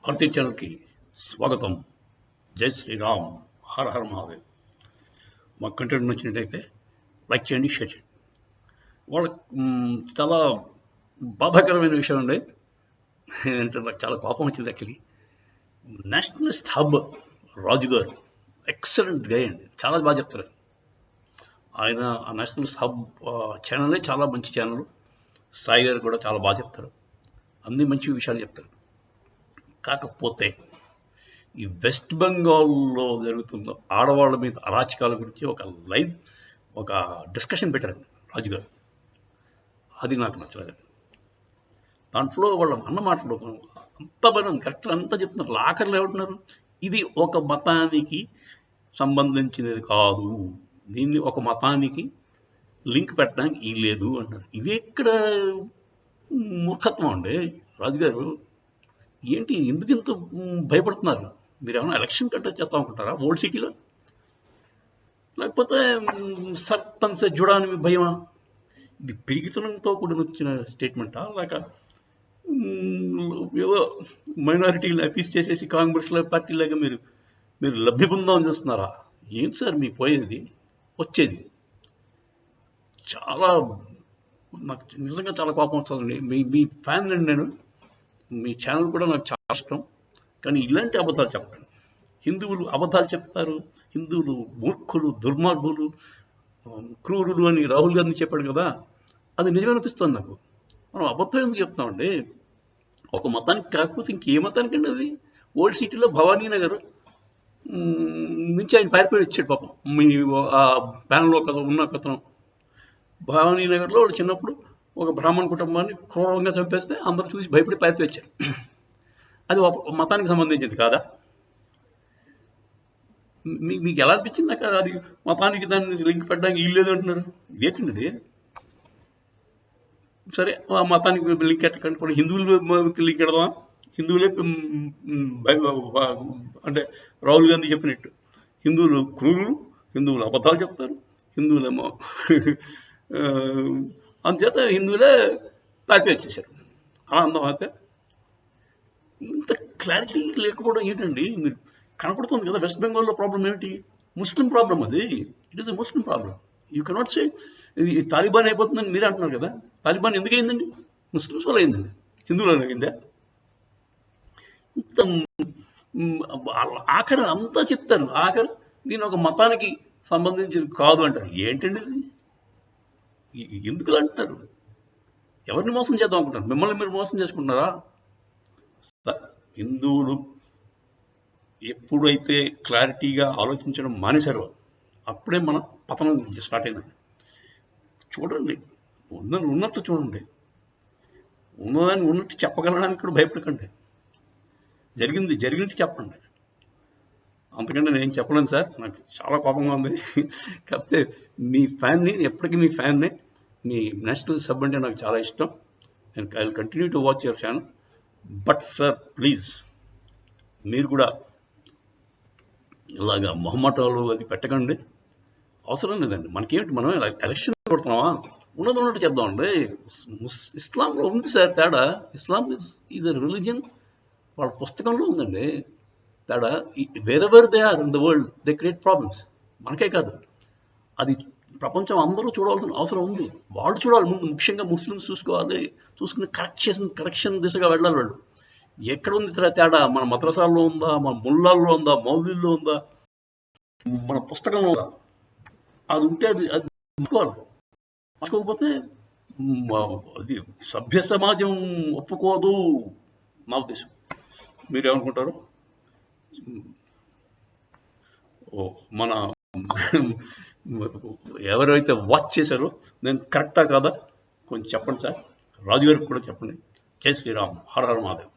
భారతీయ ఛానల్కి స్వాగతం. జై శ్రీరామ్, హర హర మహాదేవ్. మా కంటెంట్ నచ్చినట్టయితే లైక్ చేయండి, షేర్ చేయండి. వాళ్ళకి చాలా బాధాకరమైన విషయం అండి. అంటే నాకు చాలా కోపం వచ్చింది. యాక్చువల్లీ నేషనలిస్ట్ హబ్ రాజు గారు ఎక్సలెంట్ గై అండి, చాలా బాగా చెప్తారు. ఆయన ఆ నేషనలిస్ట్ హబ్ ఛానలే చాలా మంచి ఛానల్. సాయి గారు కూడా చాలా బాగా చెప్తారు, అన్ని మంచి విషయాలు చెప్తారు. కాకపోతే ఈ వెస్ట్ బెంగాల్లో జరుగుతున్న ఆడవాళ్ళ మీద అరాచకాల గురించి ఒక డిస్కషన్ పెట్టారండి రాజుగారు. అది నాకు నచ్చలేదండి. దాంట్లో వాళ్ళ అన్న మాటలు అంత పని కరెక్ట్ అంతా చెప్తున్నారు. ఆఖరిలో ఏమంటున్నారు, ఇది ఒక మతానికి సంబంధించినది కాదు, దీన్ని ఒక మతానికి లింక్ పెట్టడానికి లేదు అంటారు. ఇది ఎక్కడ మూర్ఖత్వం అండి రాజుగారు. ఏంటి, ఎందుకు ఇంత భయపడుతున్నారు? మీరు ఏమైనా ఎలక్షన్ కంటెస్ట్ చేస్తా అనుకుంటారా ఓల్డ్ సిటీలో? లేకపోతే సర్పంచ్ చూడడానికి భయమా? ఇది పిరిగితనంతో కూడిన వచ్చిన స్టేట్మెంటా, లేక ఏదో మైనారిటీలు అపీస్ చేసేసి కాంగ్రెస్లో పార్టీలాగా మీరు లబ్ధి పొందామని చూస్తున్నారా? ఏంటి సార్ మీకు పోయేది వచ్చేది? చాలా నాకు నిజంగా చాలా కోపం వస్తుందండి. మీ ఫ్యాన్ అండి నేను. మీ ఛానల్ కూడా నాకు చాలా ఇష్టం. కానీ ఇలాంటి అబద్ధాలు చెప్పండి. హిందువులు అబద్ధాలు చెప్తారు, హిందువులు మూర్ఖులు, దుర్మార్గులు, క్రూరులు అని రాహుల్ గాంధీ చెప్పాడు కదా, అది నిజమనిపిస్తుంది నాకు. మనం అబద్ధం ఎందుకు చెప్తామండి? ఒక మతానికి కాకపోతే ఇంకే మతానికి అండి అది? ఓల్డ్ సిటీలో భవానీ నగర్ నుంచి ఆయన పారిపోయి వచ్చాడు పాపం. మీ ఆ ప్యానల్లో ఉన్న కథనం భవానీ నగర్లో వాడు చిన్నప్పుడు ఒక బ్రాహ్మణ కుటుంబాన్ని క్రూరంగా చంపేస్తే అందరూ చూసి భయపడి పారిపోయి వచ్చారు. అది ఒక మతానికి సంబంధించింది కాదా? మీకు ఎలా అనిపించింది నాకు? అది మతానికి దాన్ని లింక్ పెట్టడానికి వీల్లేదు అంటున్నారు. ఇదేంటండి ఇది? సరే, ఆ మతానికి లింక్ ఎట్టకండి, హిందువులు లింక్ ఎడదామా? హిందువులే అంటే రాహుల్ గాంధీ చెప్పినట్టు హిందువులు క్రూరులు, హిందువులు అబద్ధాలు చెప్తారు, హిందువులేమో అందుచేత హిందువులే పారిపోయి వచ్చేసారు. అలా అందం అయితే ఇంత క్లారిటీ లేకపోవడం ఏంటండి? మీరు కనపడుతుంది కదా వెస్ట్ బెంగాల్లో ప్రాబ్లం ఏమిటి? ముస్లిం ప్రాబ్లం అది. It is a Muslim problem. You cannot say ఇది తాలిబాన్ అయిపోతుందని మీరే అంటున్నారు కదా. తాలిబాన్ ఎందుకు అయిందండి? ముస్లిమ్స్ వల్ల అయిందండి, హిందువులు అయిందా? ఇంత ఆఖరి అంతా చెప్తారు, ఆఖరి దీని ఒక మతానికి సంబంధించింది కాదు అంటారు. ఏంటండి ఇది? ఎందుకు అంటున్నారు? ఎవరిని మోసం చేద్దాం అనుకుంటారు? మిమ్మల్ని మీరు మోసం చేసుకుంటున్నారా? హిందువులు ఎప్పుడైతే క్లారిటీగా ఆలోచించడం మానేశారో అప్పుడే మన పతనం స్టార్ట్ అయిందండి. చూడండి, ఉన్నట్టు చూడండి, ఉన్నదాన్ని ఉన్నట్టు చెప్పగలడానికి కూడా భయపడకండి. జరిగినట్టు చెప్పండి. అంతకంటే నేను చెప్పలేను సార్, నాకు చాలా కోపంగా ఉంది. కాకపోతే మీ ఫ్యాన్ని, ఎప్పటికీ మీ ఫ్యాన్నే. మీ నేషనల్ సబ్ అంటే నాకు చాలా ఇష్టం. నేను I will continue to watch your channel. But sir please, మీరు కూడా ఇలాగా మొహమాటాలు అది పెట్టకండి. అవసరం లేదండి. మనకేమిటి, మనం ఎలక్షన్ కొడుతున్నావా? ఉన్నట్టు చెప్దామండి. ఇస్లాంలో ఉంది సార్ తేడా. ఇస్లాం ఈజ్ ఎ రిలీజియన్, వాళ్ళ పుస్తకంలో ఉందండి తేడా. Wherever they are in the world they create problems. మనకే కాదు, అది ప్రపంచం అందరూ చూడాల్సిన అవసరం ఉంది. వాళ్ళు చూడాలి ముందు, ముఖ్యంగా ముస్లిమ్స్ చూసుకోవాలి. చూసుకుని కరెక్షన్ దిశగా వెళ్ళాలి. వాళ్ళు ఎక్కడ ఉంది తేడా? మన మద్రసాల్లో ఉందా, మన ముల్లాల్లో ఉందా, మౌలీల్లో ఉందా, మన పుస్తకంలో ఉందా? అది ఉంటే అది ఒప్పుకోవాలి. మార్చుకోకపోతే అది సభ్య సమాజం ఒప్పుకోదు నా ఉద్దేశం. మీరేమనుకుంటారు? మన ఎవరైతే వాచ్ చేశారో నేను కరెక్టా కాదా కొంచెం చెప్పండి సార్. రాజుగారికి కూడా చెప్పండి. జై శ్రీరామ్, హర హర మహాదేవ్.